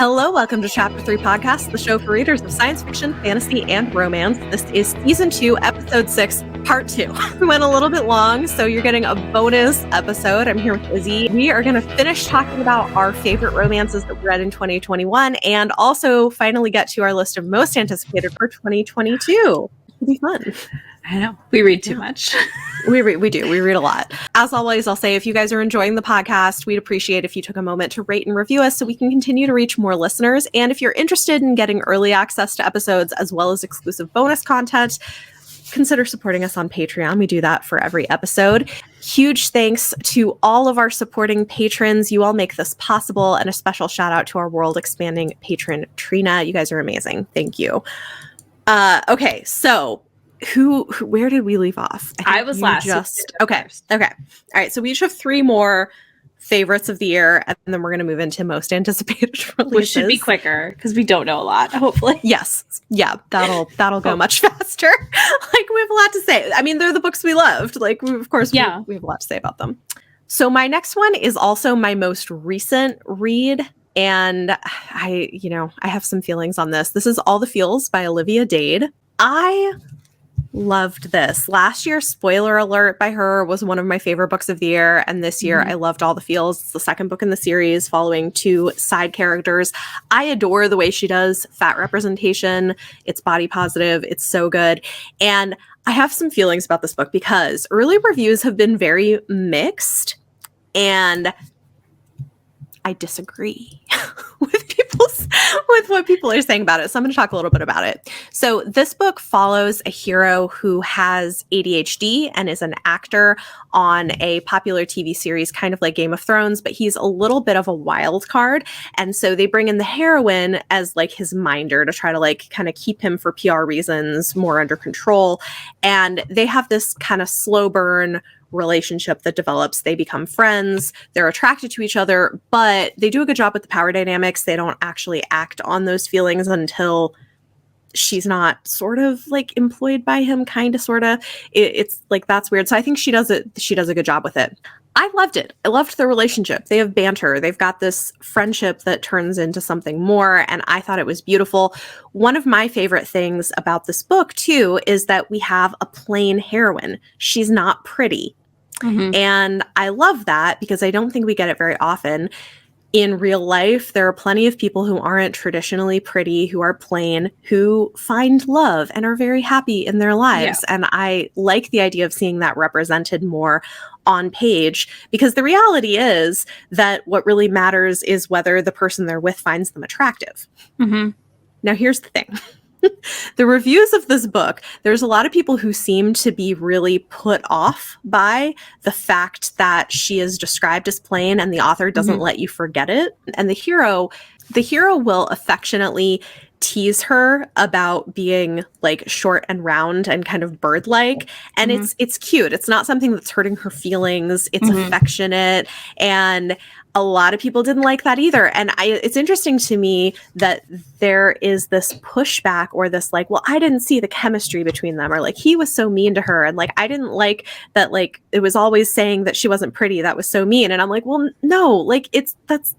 Hello, welcome to Chapter 3 Podcast, the show for readers of science fiction, fantasy, and romance. This is Season 2, Episode 6, Part 2. We went a little bit long, so you're getting a bonus episode. I'm here with Izzy. We are going to finish talking about our favorite romances that we read in 2021, and also finally get to our list of most anticipated for 2022. It'll be fun. I know. We read too much. We do. We read a lot. As always, I'll say if you guys are enjoying the podcast, we'd appreciate if you took a moment to rate and review us so we can continue to reach more listeners. And if you're interested in getting early access to episodes as well as exclusive bonus content, consider supporting us on Patreon. We do that for every episode. Huge thanks to all of our supporting patrons. You all make this possible. And a special shout out to our world expanding patron, Trina. You guys are amazing. Thank you. Okay, so where did we leave off? I was last. Okay. All right. So we each have three more favorites of the year, and then we're going to move into most anticipated releases. Which should be quicker because we don't know a lot, hopefully. Yes. Yeah. That'll go much faster. Like, we have a lot to say. I mean, they're the books we loved. Like, we have a lot to say about them. So my next one is also my most recent read. And I have some feelings on this. This is All the Feels by Olivia Dade. I loved this. Last year, spoiler alert, by her was one of my favorite books of the year. And this year, I loved All the Feels. It's the second book in the series following two side characters. I adore the way she does fat representation. It's body positive. It's so good. And I have some feelings about this book because early reviews have been very mixed. And I disagree with what people are saying about it. So I'm going to talk a little bit about it. So this book follows a hero who has ADHD and is an actor on a popular TV series, kind of like Game of Thrones, but he's a little bit of a wild card. And so they bring in the heroine as like his minder to try to like kind of keep him for PR reasons more under control. And they have this kind of slow burn relationship that develops. They become friends. They're attracted to each other, but they do a good job with the power dynamics. They don't actually act on those feelings until she's not sort of like employed by him, kind of, sort of. It's like, that's weird. So I think she does a good job with it. I loved it. I loved their relationship. They have banter. They've got this friendship that turns into something more, and I thought it was beautiful. One of my favorite things about this book, too, is that we have a plain heroine. She's not pretty. Mm-hmm. And I love that because I don't think we get it very often. In real life, there are plenty of people who aren't traditionally pretty, who are plain, who find love and are very happy in their lives. Yeah. And I like the idea of seeing that represented more on page, because the reality is that what really matters is whether the person they're with finds them attractive. Mm-hmm. Now, here's the thing. The reviews of this book, there's a lot of people who seem to be really put off by the fact that she is described as plain and the author doesn't let you forget it. And the hero will affectionately tease her about being like short and round and kind of bird-like. And it's cute. It's not something that's hurting her feelings. It's affectionate. And a lot of people didn't like that either. And it's interesting to me that there is this pushback or this like, well, I didn't see the chemistry between them, or like, he was so mean to her. And like, I didn't like that, like, it was always saying that she wasn't pretty. That was so mean. And I'm like, well, no, like that's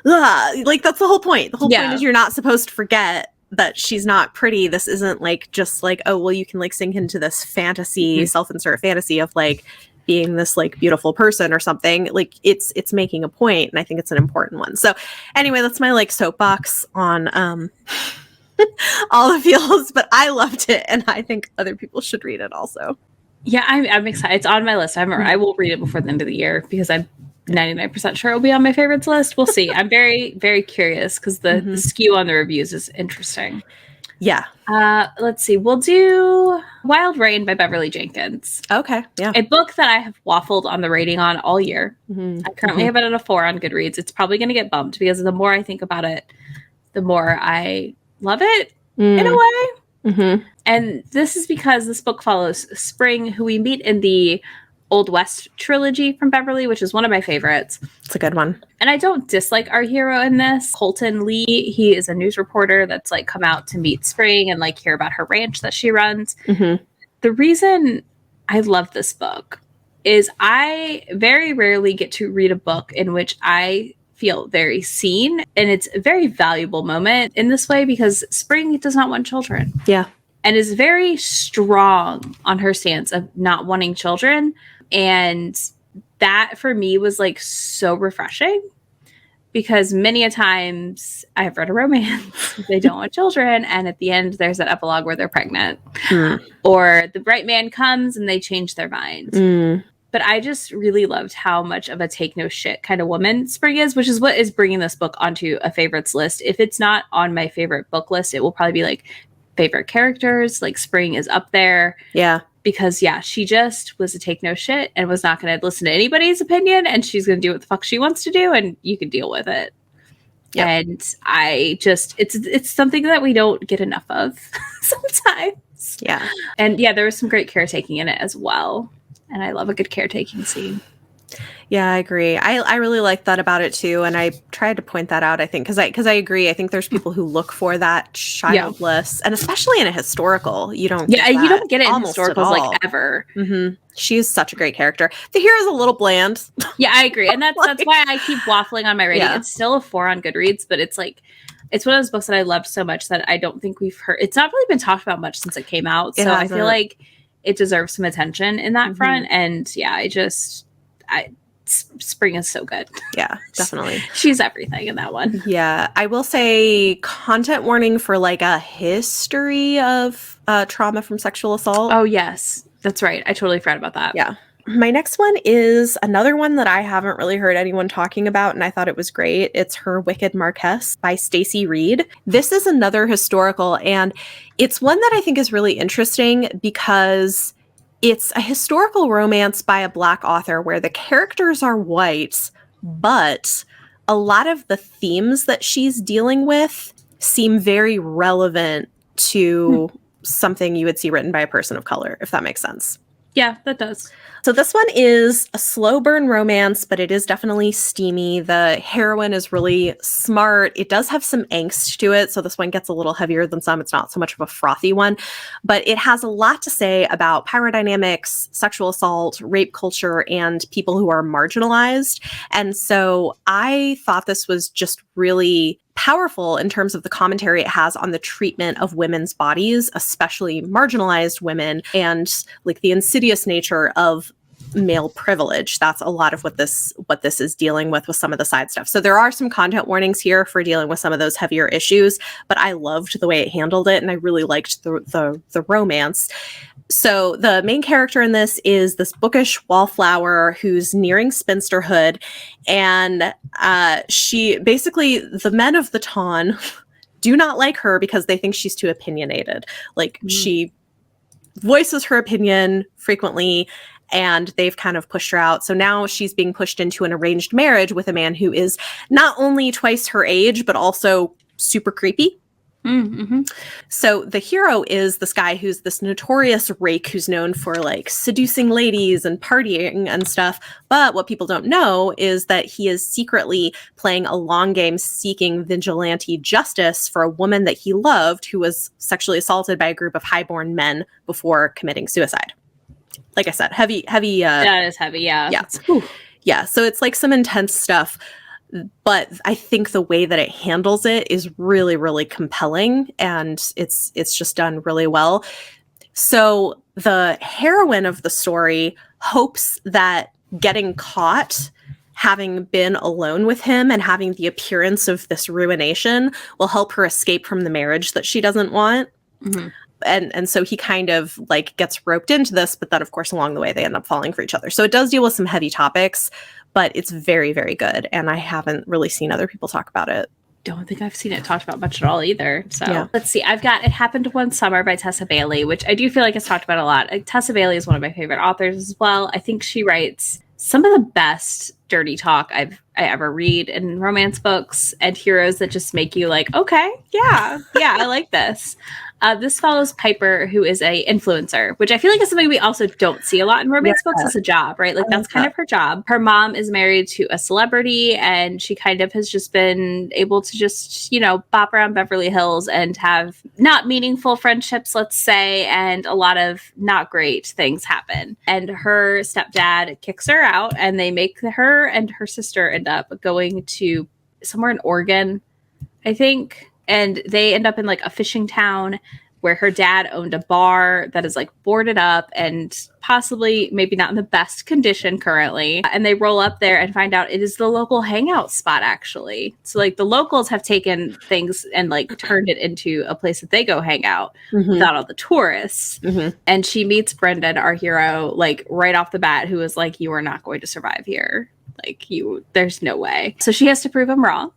the whole point. The whole point is you're not supposed to forget that she's not pretty. This isn't like just like, oh, well, you can like sink into this fantasy, self-insert fantasy of like being this like beautiful person or something. Like it's making a point, and I think it's an important one. So anyway, that's my like soapbox on All the Feels, but I loved it, and I think other people should read it also. Yeah, I'm excited. It's on my list. I will read it before the end of the year because I'm 99% sure it'll be on my favorites list. We'll see. I'm very, very curious because the skew on the reviews is interesting. Yeah. Let's see. We'll do Wild Rain by Beverly Jenkins. Okay. Yeah. A book that I have waffled on the rating on all year. I currently have it at a 4 on Goodreads. It's probably going to get bumped because the more I think about it, the more I love it in a way. And this is because this book follows Spring, who we meet in the Old West trilogy from Beverly, which is one of my favorites. It's a good one. And I don't dislike our hero in this. Colton Lee, he is a news reporter that's like come out to meet Spring and like hear about her ranch that she runs. The reason I love this book is I very rarely get to read a book in which I feel very seen. And it's a very valuable moment in this way because Spring does not want children. Yeah. And is very strong on her stance of not wanting children. And that for me was like so refreshing because many a times I have read a romance, they don't want children. And at the end, there's that epilogue where they're pregnant or the right man comes and they change their mind. But I just really loved how much of a take no shit kind of woman Spring is, which is what is bringing this book onto a favorites list. If it's not on my favorite book list, it will probably be like favorite characters. Like Spring is up there. Yeah. Because, yeah, she just was a take no shit and was not going to listen to anybody's opinion. And she's going to do what the fuck she wants to do. And you can deal with it. Yep. And I just, it's something that we don't get enough of sometimes. Yeah. And yeah, there was some great caretaking in it as well. And I love a good caretaking scene. Yeah, I agree. I really like that about it too, and I tried to point that out. I think because I agree. I think there's people who look for that childless, and especially in a historical, you don't. Yeah, you don't get it in almost historicals like ever. She is such a great character. The hero's a little bland. Yeah, I agree, and that's why I keep waffling on my rating. Yeah. It's still a 4 on Goodreads, but it's like it's one of those books that I loved so much that I don't think we've heard. It's not really been talked about much since it came out, so I feel like it deserves some attention in that front. And yeah, Spring is so good. Yeah, definitely. She's everything in that one. Yeah, I will say content warning for like a history of trauma from sexual assault. Oh, yes. That's right. I totally forgot about that. Yeah. My next one is another one that I haven't really heard anyone talking about, and I thought it was great. It's her Wicked Marquise by Stacey Reed. This is another historical, and it's one that I think is really interesting because it's a historical romance by a Black author where the characters are white, but a lot of the themes that she's dealing with seem very relevant to something you would see written by a person of color, if that makes sense. Yeah, that does. So this one is a slow burn romance, but it is definitely steamy. The heroine is really smart. It does have some angst to it, so this one gets a little heavier than some. It's not so much of a frothy one, but it has a lot to say about power dynamics, sexual assault, rape culture, and people who are marginalized. And so I thought this was just really powerful in terms of the commentary it has on the treatment of women's bodies, especially marginalized women, and like the insidious nature of male privilege. That's a lot of what this is dealing with some of the side stuff. So there are some content warnings here for dealing with some of those heavier issues, but I loved the way it handled it, and I really liked the romance. So the main character in this is this bookish wallflower who's nearing spinsterhood, and she basically, the men of the Ton do not like her because they think she's too opinionated. Like she voices her opinion frequently, and they've kind of pushed her out. So now she's being pushed into an arranged marriage with a man who is not only twice her age, but also super creepy. So the hero is this guy who's this notorious rake who's known for like seducing ladies and partying and stuff. But what people don't know is that he is secretly playing a long game seeking vigilante justice for a woman that he loved who was sexually assaulted by a group of highborn men before committing suicide. Like I said, heavy. That is heavy, yeah. Yeah. Yeah, so it's like some intense stuff. But I think the way that it handles it is really, really compelling, and it's just done really well. So the heroine of the story hopes that getting caught, having been alone with him and having the appearance of this ruination will help her escape from the marriage that she doesn't want. And so he kind of like gets roped into this, but then of course along the way they end up falling for each other. So it does deal with some heavy topics, but it's very, very good. And I haven't really seen other people talk about it. Don't think I've seen it talked about much at all either. So let's see. I've got It Happened One Summer by Tessa Bailey, which I do feel like it's talked about a lot. Tessa Bailey is one of my favorite authors as well. I think she writes some of the best dirty talk I ever read in romance books, and heroes that just make you like, okay, yeah, I like this. This follows Piper, who is a influencer, which I feel like is something we also don't see a lot in romance books as a job, right? Like that's kind of her job. Her mom is married to a celebrity, and she kind of has just been able to just, bop around Beverly Hills and have not meaningful friendships, let's say, and a lot of not great things happen. And her stepdad kicks her out, and they make her her and her sister end up going to somewhere in Oregon, I think. And they end up in like a fishing town where her dad owned a bar that is like boarded up and possibly maybe not in the best condition currently. And they roll up there and find out it is the local hangout spot, actually. So like the locals have taken things and like turned it into a place that they go hang out without all the tourists. And she meets Brendan, our hero, like right off the bat, who is like, you are not going to survive here. Like there's no way. So she has to prove him wrong.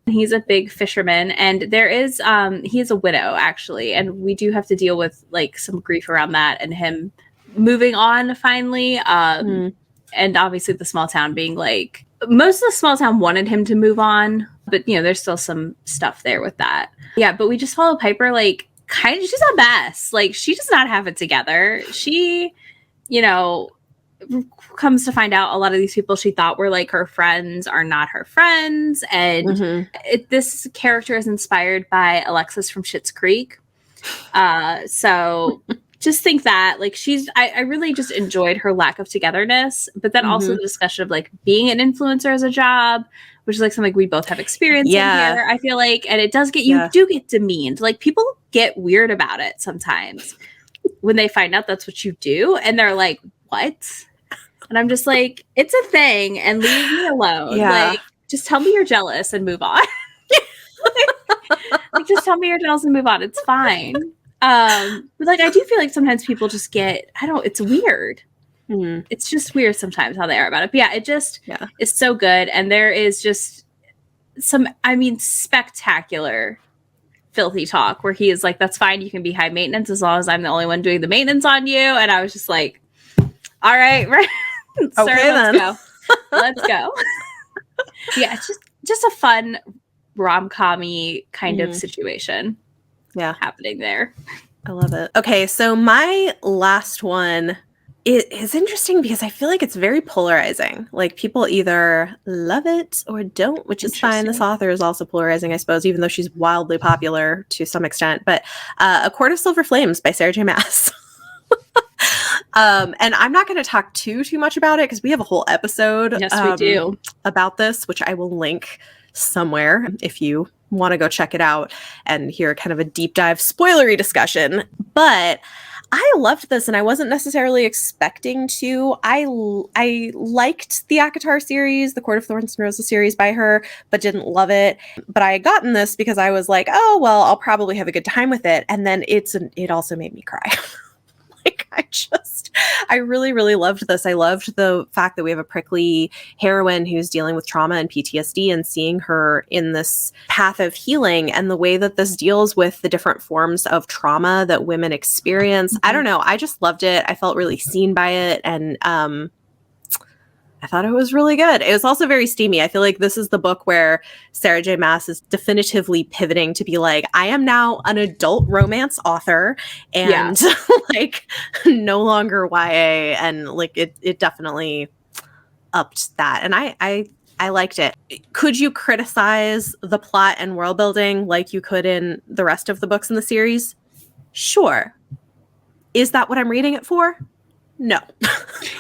He's a big fisherman, and there is he is a widow, actually, and we do have to deal with like some grief around that and him moving on finally. And obviously the small town being like, most of the small town wanted him to move on, but you know, there's still some stuff there with that. Yeah, but we just follow Piper, like kind of, she's a mess. Like she does not have it together. She, you know, comes to find out a lot of these people she thought were like her friends are not her friends. And this character is inspired by Alexis from Schitt's Creek. So just think that like I really just enjoyed her lack of togetherness, but then also the discussion of like being an influencer as a job, which is like something we both have experience in here, I feel like. And it does get, you do get demeaned. Like people get weird about it sometimes when they find out that's what you do. And they're like, what? And I'm just like, it's a thing and leave me alone. Like, just tell me you're jealous and move on. like, just tell me you're jealous and move on. It's fine. But like, I do feel like sometimes people just get, it's weird. It's just weird sometimes how they are about it. But yeah, it just is so good. And there is just some, spectacular filthy talk where he is like, that's fine. You can be high maintenance as long as I'm the only one doing the maintenance on you. And I was just like, all right. Okay, sir, let's go. Let's go. Yeah, it's just a fun rom-com-y kind of situation happening there. I love it. Okay, so my last one is interesting because I feel like it's very polarizing. Like people either love it or don't, which is fine. This author is also polarizing, I suppose, even though she's wildly popular to some extent. But A Court of Silver Flames by Sarah J. Maas. And I'm not going to talk too much about it because we have a whole episode we do. About this, which I will link somewhere if you want to go check it out and hear kind of a deep dive spoilery discussion. But I loved this and I wasn't necessarily expecting to. I liked the ACOTAR series, the Court of Thorns and Roses series by her, but didn't love it. But I had gotten this because I was like, oh, well, I'll probably have a good time with it. And then it also made me cry. Like I really, really loved this. I loved the fact that we have a prickly heroine who's dealing with trauma and PTSD and seeing her in this path of healing and the way that this deals with the different forms of trauma that women experience. I don't know. I just loved it. I felt really seen by it. And I thought it was really good. It was also very steamy. I feel like this is the book where Sarah J. Maas is definitively pivoting to be like, I am now an adult romance author and like no longer YA. And like it definitely upped that. And I liked it. Could you criticize the plot and world building like you could in the rest of the books in the series? Sure. Is that what I'm reading it for? No.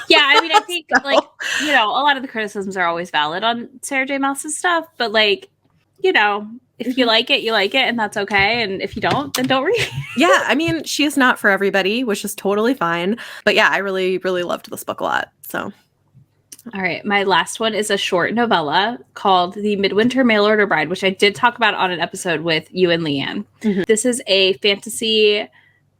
Yeah, I mean, I think, like, you know, a lot of the criticisms are always valid on Sarah J. Maas's stuff, but, like, you know, if you like it, you like it, and that's okay, and if you don't, then don't read it. Yeah, I mean, she is not for everybody, which is totally fine, but yeah, I really, really loved this book a lot, so. All right, my last one is a short novella called The Midwinter Mail Order Bride, which I did talk about on an episode with you and Leanne. This is a fantasy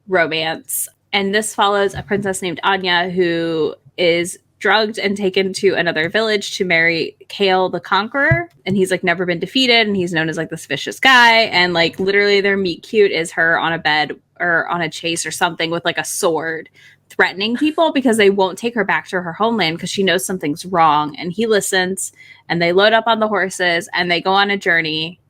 romance. And this follows a princess named Anya who is drugged and taken to another village to marry Kale the Conqueror. And he's like never been defeated. And he's known as like this vicious guy. And like literally their meet cute is her on a bed or on a chase or something with like a sword threatening people because they won't take her back to her homeland because she knows something's wrong. And he listens and they load up on the horses and they go on a journey.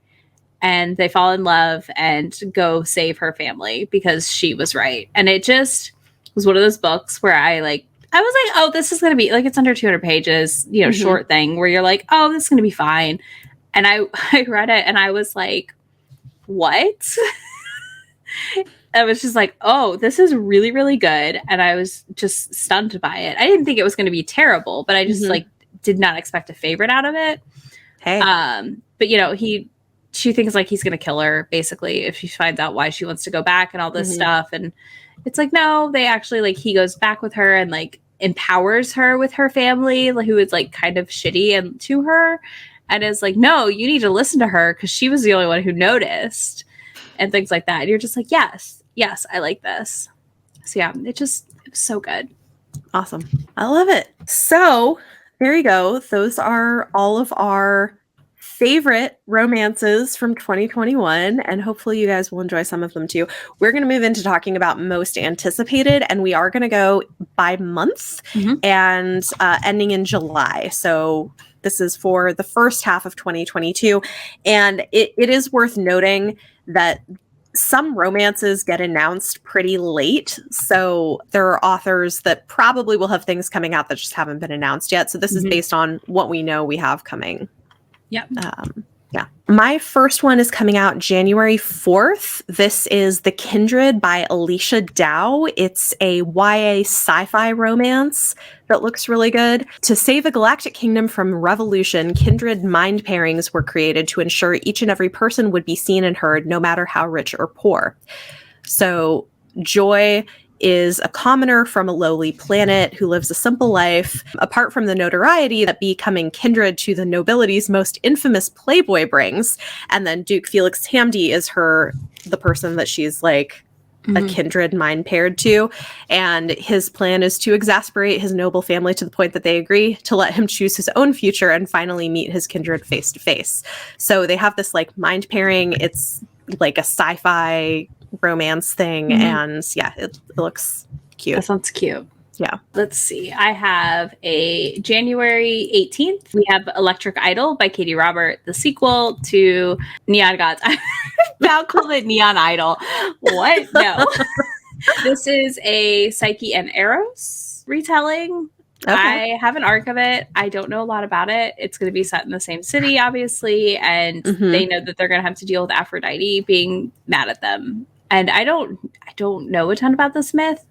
And they fall in love and go save her family because she was right. And it just was one of those books where I was like, oh, this is going to be like, it's under 200 pages, you know, short thing where you're like, oh, this is going to be fine. And I read it and I was like, what? I was just like, oh, this is really, really good. And I was just stunned by it. I didn't think it was going to be terrible, but I just like did not expect a favorite out of it. Hey. But you know, she thinks like he's gonna kill her basically if she finds out why she wants to go back and all this stuff. And it's like, no, they actually like he goes back with her and like empowers her with her family, who is like kind of shitty and to her, and is like, no, you need to listen to her because she was the only one who noticed and things like that. And you're just like, yes, I like this. So yeah, it was so good. Awesome. I love it. So there you go. Those are all of our favorite romances from 2021, and hopefully you guys will enjoy some of them too. We're going to move into talking about most anticipated, and we are going to go by month and ending in July. So this is for the first half of 2022, and it is worth noting that some romances get announced pretty late. So there are authors that probably will have things coming out that just haven't been announced yet. So this is based on what we know we have coming. Yep. Yeah. My first one is coming out January 4th. This is The Kindred by Alicia Dow. It's a YA sci-fi romance that looks really good. To save a galactic kingdom from revolution, kindred mind pairings were created to ensure each and every person would be seen and heard, no matter how rich or poor. So Joy is a commoner from a lowly planet who lives a simple life. Apart from the notoriety that becoming kindred to the nobility's most infamous playboy brings, and then Duke Felix Hamdi is the person that she's like a kindred mind paired to, and his plan is to exasperate his noble family to the point that they agree to let him choose his own future and finally meet his kindred face to face. So they have this like mind pairing. It's like a sci-fi romance thing, and yeah, it looks cute. That sounds cute. Yeah. Let's see. I have a January 18th. We have Electric Idol by Katie Robert, the sequel to Neon Gods. I now called it Neon Idol. What? No. This is a Psyche and Eros retelling. Okay. I have an arc of it. I don't know a lot about it. It's going to be set in the same city, obviously, and they know that they're going to have to deal with Aphrodite being mad at them. And I don't know a ton about this myth,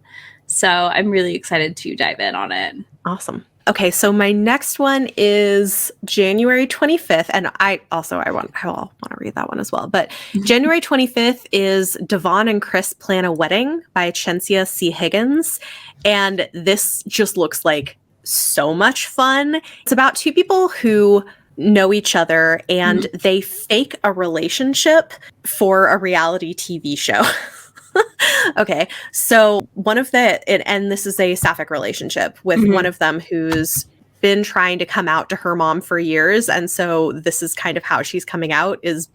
so I'm really excited to dive in on it. Awesome. Okay, so my next one is January 25th, and I want to read that one as well. But January 25th is Devon and Chris Plan a Wedding by Chensia C. Higgins, and this just looks like so much fun. It's about two people who know each other and they fake a relationship for a reality TV show. Okay, so and this is a sapphic relationship with one of them who's been trying to come out to her mom for years, and so this is kind of how she's coming out, is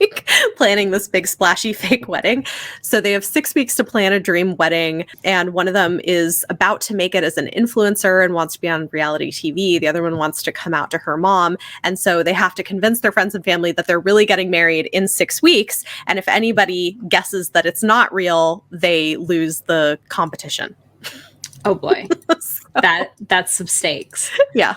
like planning this big splashy fake wedding. So they have 6 weeks to plan a dream wedding, and one of them is about to make it as an influencer and wants to be on reality TV. The other one wants to come out to her mom, and so they have to convince their friends and family that they're really getting married in 6 weeks, and if anybody guesses that it's not real, they lose the competition. Oh boy. That's some stakes. Yeah.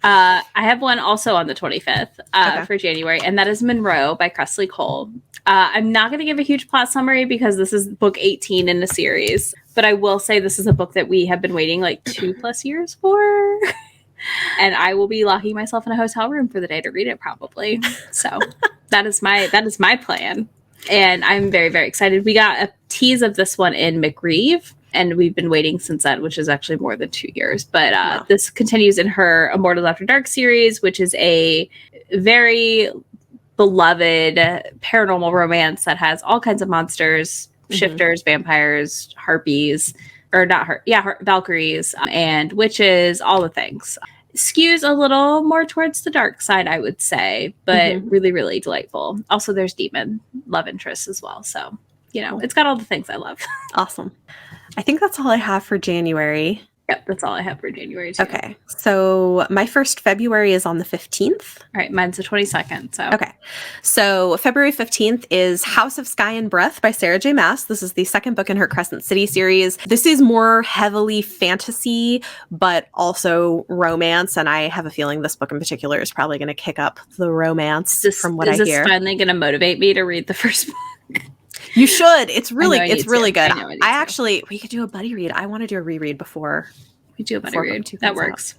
I have one also on the 25th for January, and that is Monroe by Cressley Cole. I'm not going to give a huge plot summary because this is book 18 in the series, but I will say this is a book that we have been waiting like 2+ years for. And I will be locking myself in a hotel room for the day to read it probably. So that is my plan. And I'm very, very excited. We got a tease of this one in McGreeve, and we've been waiting since then, which is actually more than 2 years. But This continues in her Immortals After Dark series, which is a very beloved paranormal romance that has all kinds of monsters, shifters, vampires, harpies, or not Valkyries, and witches, all the things. Skews a little more towards the dark side, I would say, but really, really delightful. Also, there's demon love interests as well. So, it's got all the things I love. Awesome. I think that's all I have for January. Yep, that's all I have for January too. Okay, so my first February is on the 15th. All right, mine's the 22nd. So okay, so February 15th is House of Sky and Breath by Sarah J. Maas. This is the second book in her Crescent City series. This is more heavily fantasy, but also romance, and I have a feeling this book in particular is probably going to kick up the romance from what I hear. Is this finally going to motivate me to read the first book? You should. It's really good. We we could do a buddy read. I want to do a reread before we do a buddy read. That works.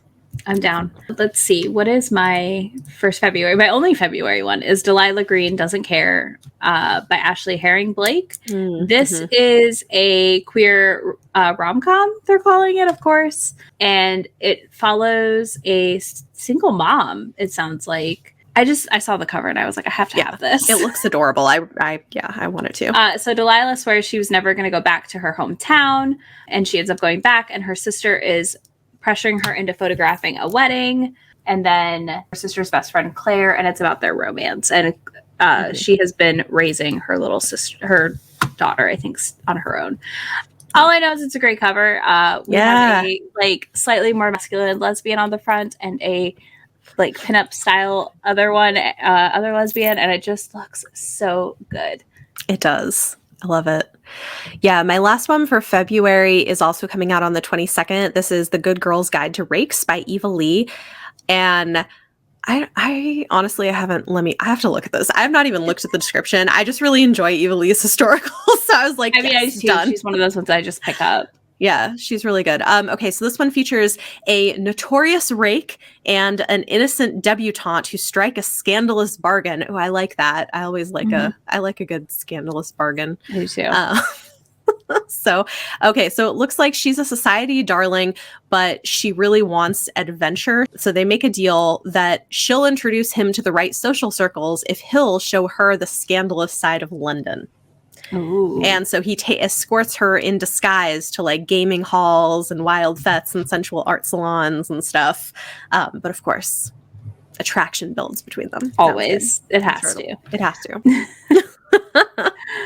I'm down. Let's see. What is my first February? My only February one is Delilah Green Doesn't Care by Ashley Herring Blake. This is a queer rom-com, they're calling it, of course. And it follows a single mom, it sounds like. I saw the cover and I was like, I have to have this. It looks adorable. I wanted to. So Delilah swears she was never going to go back to her hometown, and she ends up going back, and her sister is pressuring her into photographing a wedding. And then her sister's best friend, Claire, and it's about their romance. And she has been raising her little sister, her daughter, I think, on her own. All I know is it's a great cover. We have a like slightly more masculine lesbian on the front and a like pinup style other lesbian, and it just looks so good. It does. I love it. Yeah, my last one for February is also coming out on the 22nd. This is The Good Girl's Guide to Rakes by Eva Lee. And I honestly, I have to look at this. I have not even looked at the description. I just really enjoy Eva Lee's historical. So I was like, she's one of those ones I just pick up. Yeah, she's really good. Okay, so this one features a notorious rake and an innocent debutante who strike a scandalous bargain. Oh, I like that. I always like I like a good scandalous bargain. I do too. So it looks like she's a society darling, but she really wants adventure. So they make a deal that she'll introduce him to the right social circles if he'll show her the scandalous side of London. Ooh. And so he escorts her in disguise to like gaming halls and wild fetes and sensual art salons and stuff. But of course, attraction builds between them. Always. It has to. It has to.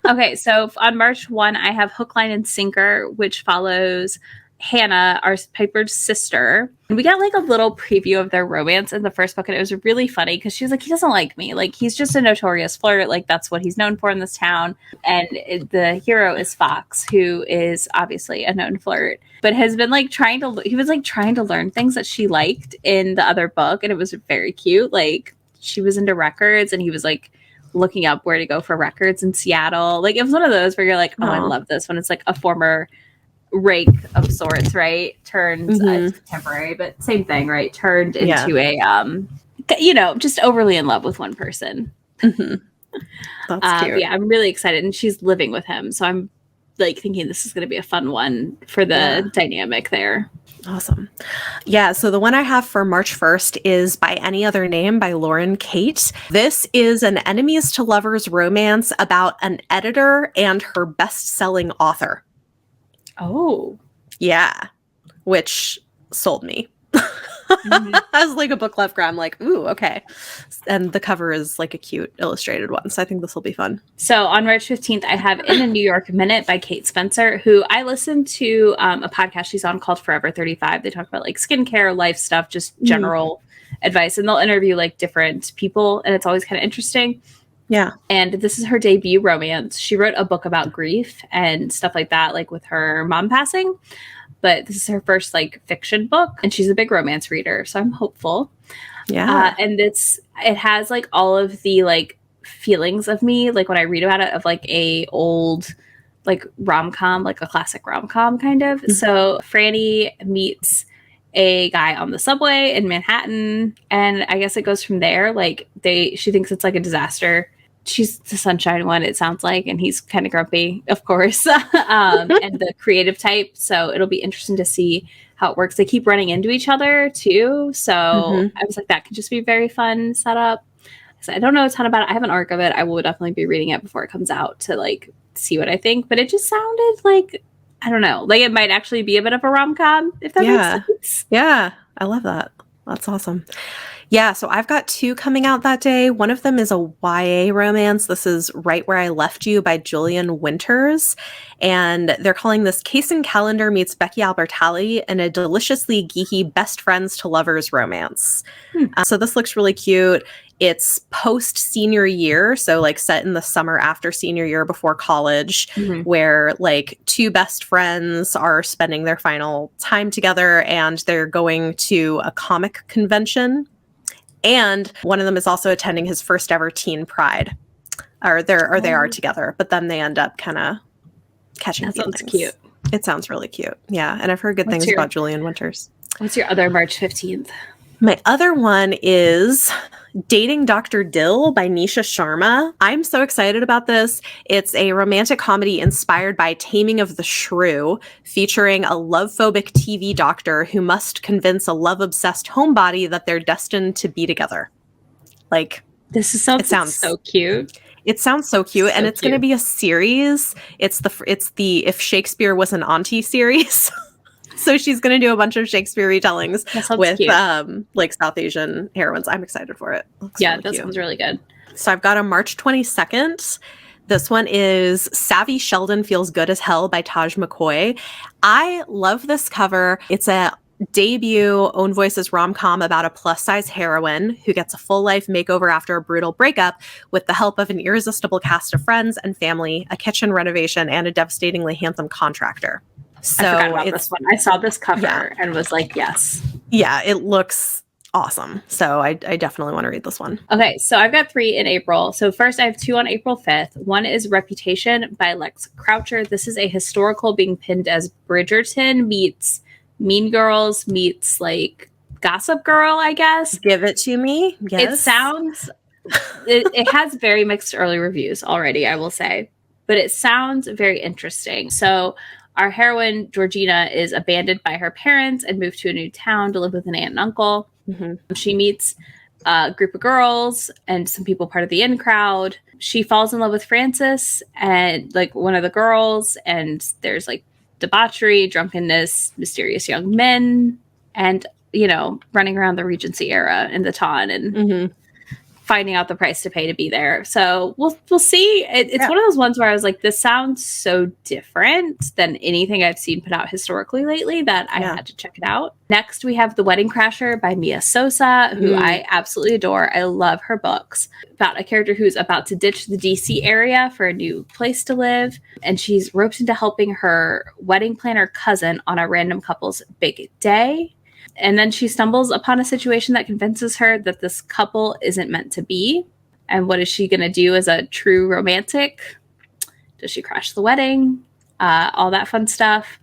Okay, so on March 1, I have Hook, Line, and Sinker, which follows Hannah, our Piper's sister. And we got like a little preview of their romance in the first book, and it was really funny because she was like, he doesn't like me. Like, he's just a notorious flirt. Like, that's what he's known for in this town. And the hero is Fox, who is obviously a known flirt, but has been like trying to learn things that she liked in the other book. And it was very cute. Like, she was into records, and he was like looking up where to go for records in Seattle. Like, it was one of those where you're like, oh, I love this when it's like a former rake of sorts, right? Turned temporary, but same thing, right? Turned into a just overly in love with one person. That's cute. Yeah, I'm really excited, and she's living with him, so I'm like thinking this is going to be a fun one for the dynamic there. Awesome. Yeah, so the one I have for March 1st is By Any Other Name by Lauren Kate. This is an enemies to lovers romance about an editor and her best-selling author. Oh. Yeah, which sold me. As like a book love grab, I'm like, ooh, okay. And the cover is like a cute illustrated one, so I think this will be fun. So on March 15th, I have In a New York Minute by Kate Spencer, who I listened to a podcast she's on called Forever 35. They talk about like skincare, life stuff, just general advice, and they'll interview like different people, and it's always kind of interesting. Yeah. And this is her debut romance. She wrote a book about grief and stuff like that, like with her mom passing. But this is her first like fiction book, and she's a big romance reader, so I'm hopeful. Yeah. And it has like all of the like feelings of me, like when I read about it, of like a old like rom-com, like a classic rom-com kind of. So Franny meets a guy on the subway in Manhattan, and I guess it goes from there. Like she thinks it's like a disaster. She's the sunshine one, it sounds like, and he's kind of grumpy, of course, and the creative type. So it'll be interesting to see how it works. They keep running into each other too. So I was like, that could just be very fun setup. So I don't know a ton about it. I have an arc of it. I will definitely be reading it before it comes out to like see what I think. But it just sounded like, I don't know, like it might actually be a bit of a rom-com, if that makes sense. Yeah, I love that. That's awesome. Yeah, so I've got 2 coming out that day. One of them is a YA romance. This is Right Where I Left You by Julian Winters. And they're calling this Kaysen Callender meets Becky Albertalli in a deliciously geeky best friends to lovers romance. So this looks really cute. It's post senior year, so like set in the summer after senior year before college, where like 2 best friends are spending their final time together, and they're going to a comic convention. And one of them is also attending his first ever teen pride, they are together, but then they end up kind of catching feelings. Sounds cute. It sounds really cute. Yeah. And I've heard good things about Julian Winters. What's your other March 15th? My other one is Dating Dr. Dill by Nisha Sharma. I'm so excited about this. It's a romantic comedy inspired by Taming of the Shrew, featuring a love-phobic TV doctor who must convince a love-obsessed homebody that they're destined to be together. Like, Sounds so cute. It sounds so cute, and it's going to be a series. It's the If Shakespeare Was an Auntie series. So she's going to do a bunch of Shakespeare retellings with like South Asian heroines. I'm excited for it. That sounds really good. So I've got a March 22nd. This one is Savvy Sheldon Feels Good as Hell by Taj McCoy. I love this cover. It's a debut Own Voices rom-com about a plus-size heroine who gets a full-life makeover after a brutal breakup with the help of an irresistible cast of friends and family, a kitchen renovation, and a devastatingly handsome contractor. So I forgot about this one. I saw this cover and was like, yes. Yeah, it looks awesome. So I definitely want to read this one. Okay, so I've got 3 in April. So first I have 2 on April 5th. One is Reputation by Lex Croucher. This is a historical being pinned as Bridgerton meets Mean Girls meets like Gossip Girl, I guess. Give it to me. Yes. It sounds, it has very mixed early reviews already, I will say. But it sounds very interesting. So our heroine, Georgina, is abandoned by her parents and moved to a new town to live with an aunt and uncle. Mm-hmm. She meets a group of girls and some people part of the in crowd. She falls in love with Francis and like one of the girls, and there's like debauchery, drunkenness, mysterious young men, and, you know, running around the Regency era in the Ton and finding out the price to pay to be there. So we'll see. It's one of those ones where I was like, this sounds so different than anything I've seen put out historically lately that I had to check it out. Next, we have The Wedding Crasher by Mia Sosa, who I absolutely adore. I love her books about a character who's about to ditch the DC area for a new place to live. And she's roped into helping her wedding planner cousin on a random couple's big day. And then she stumbles upon a situation that convinces her that this couple isn't meant to be. And what is she going to do as a true romantic? Does she crash the wedding? All that fun stuff.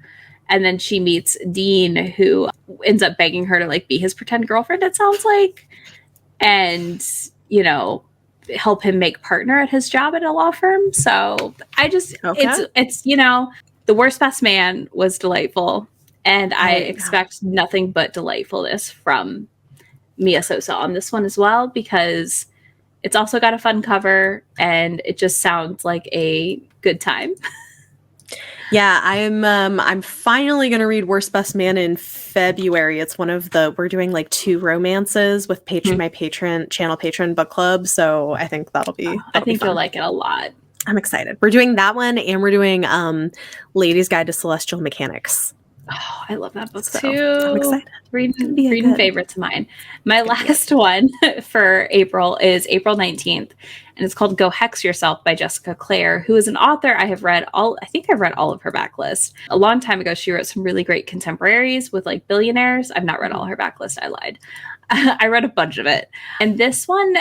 And then she meets Dean, who ends up begging her to like be his pretend girlfriend, it sounds like. And, you know, help him make partner at his job at a law firm. So I just, it's, you know, The Worst Best Man was delightful. And I expect nothing but delightfulness from Mia Sosa on this one as well, because it's also got a fun cover and it just sounds like a good time. Yeah, I'm finally going to read Worst Best Man in February. It's one of we're doing like 2 romances with my channel patron book club. So I think that'll be you'll like it a lot. I'm excited. We're doing that one, and we're doing Ladies Guide to Celestial Mechanics. Oh, I love that book too. I'm excited. Reading favorites of mine. My last one for April is April 19th, and it's called Go Hex Yourself by Jessica Clare, who is an author I've read all of her backlist. A long time ago, she wrote some really great contemporaries with like billionaires. I've not read all her backlist. I lied. I read a bunch of it. And this one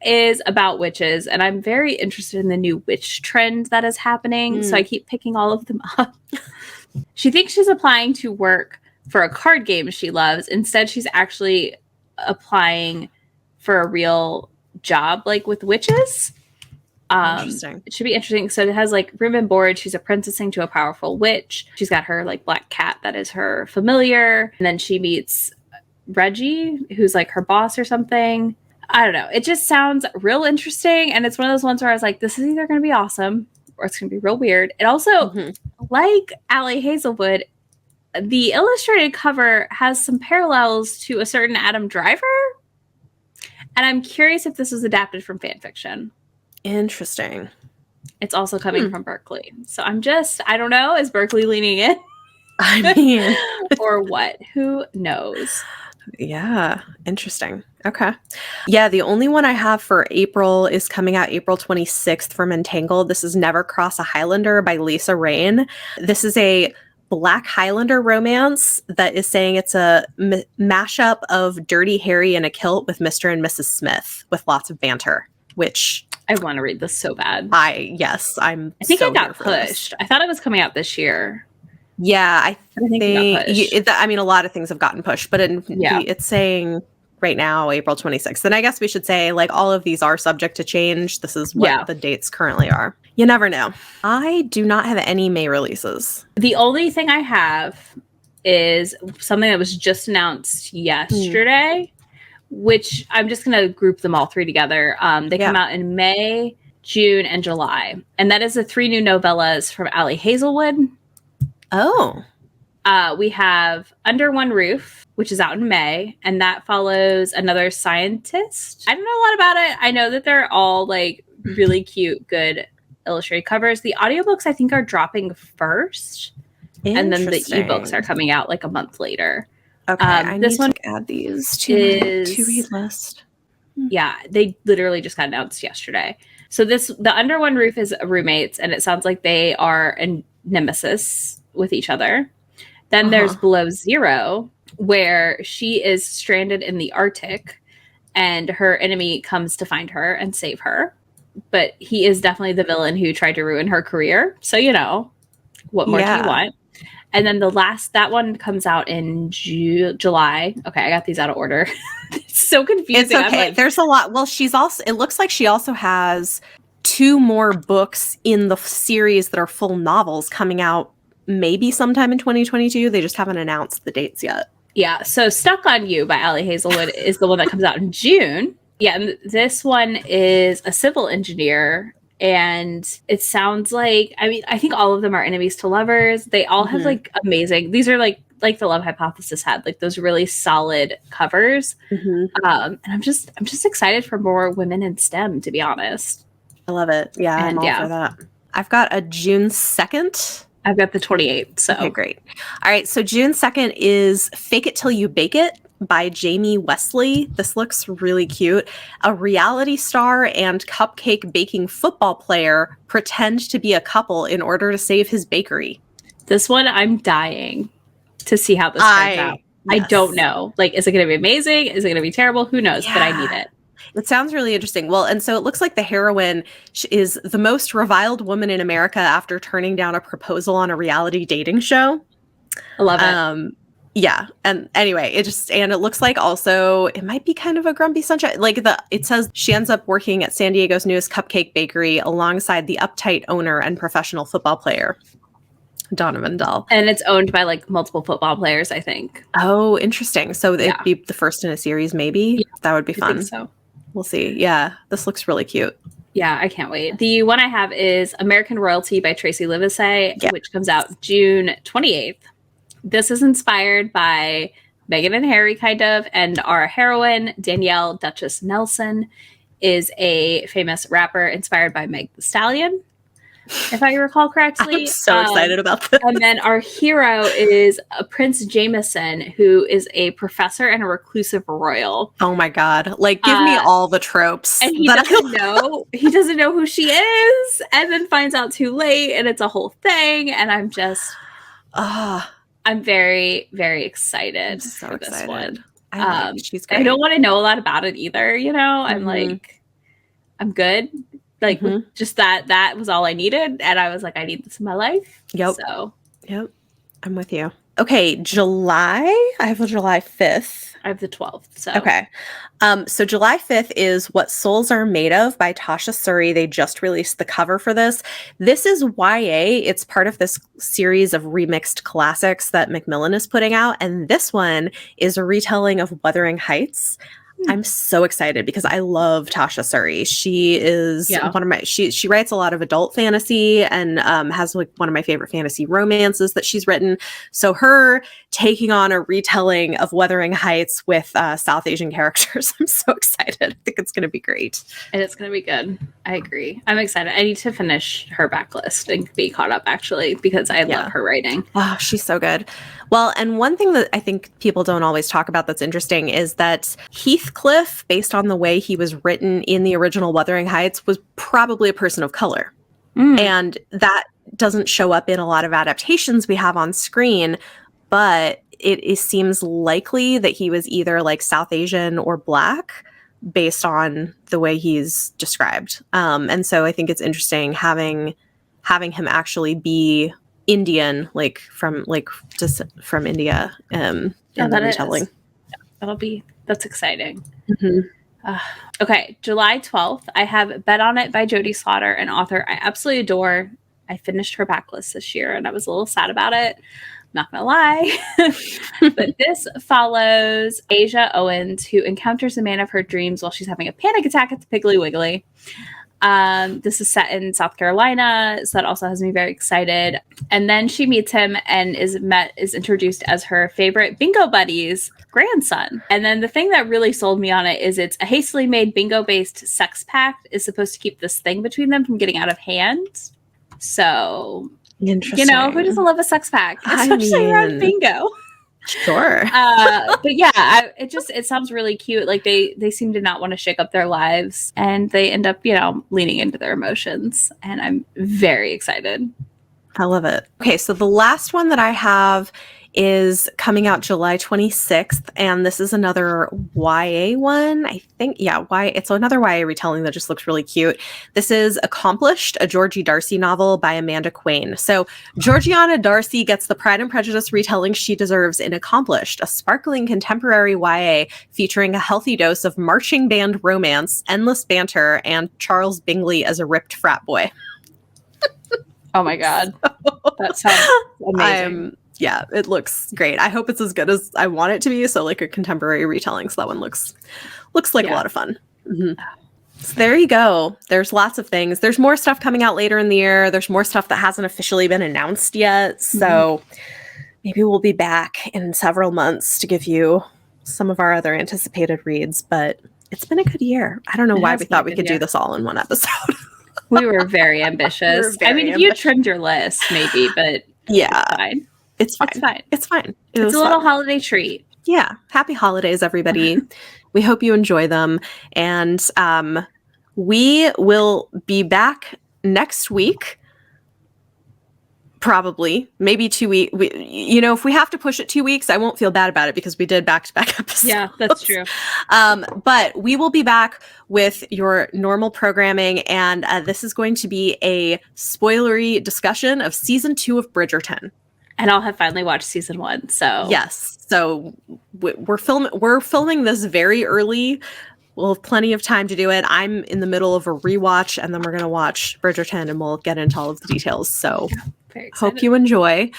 is about witches, and I'm very interested in the new witch trend that is happening. So I keep picking all of them up. She thinks she's applying to work for a card game she loves. Instead, she's actually applying for a real job, like with witches. Interesting. It should be interesting. So it has like room and board. She's apprenticing to a powerful witch. She's got her like black cat that is her familiar. And then she meets Reggie, who's like her boss or something. I don't know. It just sounds real interesting. And it's one of those ones where I was like, this is either going to be awesome or it's going to be real weird. It also, like Allie Hazelwood, the illustrated cover has some parallels to a certain Adam Driver. And I'm curious if this was adapted from fan fiction. Interesting. It's also coming from Berkeley. So I don't know. Is Berkeley leaning in? I mean, or what? Who knows? Yeah. Interesting. Okay. Yeah. The only one I have for April is coming out April 26th from Entangled. This is Never Cross a Highlander by Lisa Rain. This is a Black Highlander romance that is saying it's a mashup of Dirty Harry in a kilt with Mr. and Mrs. Smith with lots of banter, which I want to read this so bad. I think it got pushed. I thought it was coming out this year. Yeah, I think it got pushed. I mean, a lot of things have gotten pushed, but it's saying right now, April 26th. And I guess we should say, like, all of these are subject to change. This is what the dates currently are. You never know. I do not have any May releases. The only thing I have is something that was just announced yesterday, which I'm just going to group them all three together. They come out in May, June, and July. And that is the 3 new novellas from Ali Hazelwood. Oh. We have Under One Roof, which is out in May, and that follows another scientist. I don't know a lot about it. I know that they're all like really cute, good illustrated covers. The audiobooks, I think, are dropping first, and then the ebooks are coming out like a month later. Okay, I need to add these to my to-read list. Yeah, they literally just got announced yesterday. So the Under One Roof is roommates, and it sounds like they are a nemesis with each other. Then there's Below Zero, where she is stranded in the Arctic, and her enemy comes to find her and save her. But he is definitely the villain who tried to ruin her career. So, you know, what more do you want? And then that one comes out in July. Okay, I got these out of order. It's so confusing. It's okay. There's a lot. Well, it looks like she also has 2 more books in the series that are full novels coming out maybe sometime in 2022. They just haven't announced the dates yet. Yeah. So Stuck on You by Ali Hazelwood is the one that comes out in June. Yeah. And this one is a civil engineer. And it sounds like, I mean, I think all of them are enemies to lovers. They all have like amazing, these are like the Love Hypothesis had, like those really solid covers. And I'm just excited for more women in STEM, to be honest. I love it. Yeah. I'm all for that. I've got a June 2nd. I've got the 28th. So okay, great. All right. So June 2nd is Fake It Till You Bake It by Jamie Wesley. This looks really cute. A reality star and cupcake baking football player pretend to be a couple in order to save his bakery. This one, I'm dying to see how this turns out. Yes. I don't know. Like, is it going to be amazing? Is it going to be terrible? Who knows? Yeah. But I need it. It sounds really interesting. Well, and so it looks like the heroine is the most reviled woman in America after turning down a proposal on a reality dating show. I love it. Yeah. And anyway, it looks like also it might be kind of a grumpy sunshine. Like it says she ends up working at San Diego's newest cupcake bakery alongside the uptight owner and professional football player, Donovan Dahl. And it's owned by like multiple football players, I think. Oh, interesting. So it'd be the first in a series, maybe? Yeah, that would be fun. I think so. We'll see. Yeah, this looks really cute. Yeah, I can't wait. The one I have is American Royalty by Tracy Livesay, which comes out June 28th. This is inspired by Meghan and Harry, kind of, and our heroine, Danielle Duchess Nelson, is a famous rapper inspired by Meg Thee Stallion, if I recall correctly. I'm so excited about this. And then our hero is Prince Jameson, who is a professor and a reclusive royal. Oh my God. Like, give me all the tropes. And he doesn't know who she is, and then finds out too late, and it's a whole thing. And I'm just, I'm very, very excited for this one. She's great. I don't want to know a lot about it either, you know? I'm like, I'm good. Like, just that was all I needed. And I was like, I need this in my life. Yep. So. Yep. I'm with you. Okay, July. I have a July 5th. I have the 12th. So. Okay. So July 5th is What Souls Are Made Of by Tasha Suri. They just released the cover for this. This is YA. It's part of this series of remixed classics that Macmillan is putting out. And this one is a retelling of Wuthering Heights. I'm so excited because I love Tasha Suri. She is one of my, she writes a lot of adult fantasy and has like one of my favorite fantasy romances that she's written. So her taking on a retelling of Wuthering Heights with South Asian characters, I'm so excited. I think it's going to be great. And it's going to be good. I agree. I'm excited. I need to finish her backlist and be caught up actually, because I love her writing. Oh, she's so good. Well, and one thing that I think people don't always talk about that's interesting is that Heathcliff, based on the way he was written in the original Wuthering Heights, was probably a person of color. And that doesn't show up in a lot of adaptations we have on screen, but it seems likely that he was either like South Asian or Black based on the way he's described. And so I think it's interesting having him actually be Indian, like from India, in the retelling. That's exciting. Mm-hmm. Okay, July 12th, I have Bet on It by Jodie Slaughter, an author I absolutely adore. I finished her backlist this year, and I was a little sad about it. I'm not going to lie. But this follows Asia Owens, who encounters the man of her dreams while she's having a panic attack at the Piggly Wiggly. This is set in South Carolina, so that also has me very excited. And then she meets him and is introduced as her favorite bingo buddy's grandson. And then the thing that really sold me on it is it's a hastily made bingo-based sex pact is supposed to keep this thing between them from getting out of hand. So, interesting. Who doesn't love a sex pact, especially around bingo? Sure. But yeah, it sounds really cute. Like they seem to not want to shake up their lives, and they end up, leaning into their emotions. And I'm very excited. I love it. Okay, so the last one that I have is coming out July 26th, and this is another YA one, I think. Yeah, it's another YA retelling that just looks really cute. This is Accomplished, a Georgie Darcy novel by Amanda Quain. So Georgiana Darcy gets the Pride and Prejudice retelling she deserves in Accomplished, a sparkling contemporary YA featuring a healthy dose of marching band romance, endless banter, and Charles Bingley as a ripped frat boy. Oh my God. That sounds amazing. Yeah, it looks great. I hope it's as good as I want it to be. So like a contemporary retelling. So that one looks like a lot of fun. Mm-hmm. So there you go. There's lots of things. There's more stuff coming out later in the year. There's more stuff that hasn't officially been announced yet. So maybe we'll be back in several months to give you some of our other anticipated reads. But it's been a good year. I don't know why we thought we could do this all in one episode. We were very ambitious. If you trimmed your list, maybe, but yeah, it's fine. It's fine. It's a little holiday treat. Yeah. Happy holidays, everybody. We hope you enjoy them. And we will be back next week. Probably, maybe 2 weeks. If we have to push it 2 weeks, I won't feel bad about it because we did back-to-back episodes. Yeah, that's true. But we will be back with your normal programming, and this is going to be a spoilery discussion of season 2 of Bridgerton. And I'll have finally watched season 1. So yes, so we're filming this very early. We'll have plenty of time to do it. I'm in the middle of a rewatch, and then we're going to watch Bridgerton, and we'll get into all of the details. So hope you enjoy.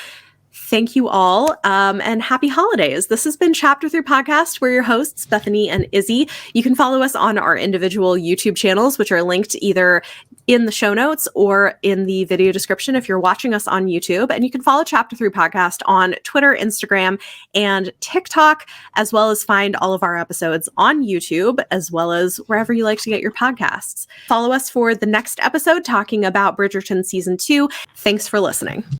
Thank you all, and happy holidays. This has been Chapter 3 Podcast. We're your hosts, Bethany and Izzy. You can follow us on our individual YouTube channels, which are linked either in the show notes or in the video description if you're watching us on YouTube. And you can follow Chapter 3 Podcast on Twitter, Instagram, and TikTok, as well as find all of our episodes on YouTube, as well as wherever you like to get your podcasts. Follow us for the next episode talking about Bridgerton Season 2. Thanks for listening.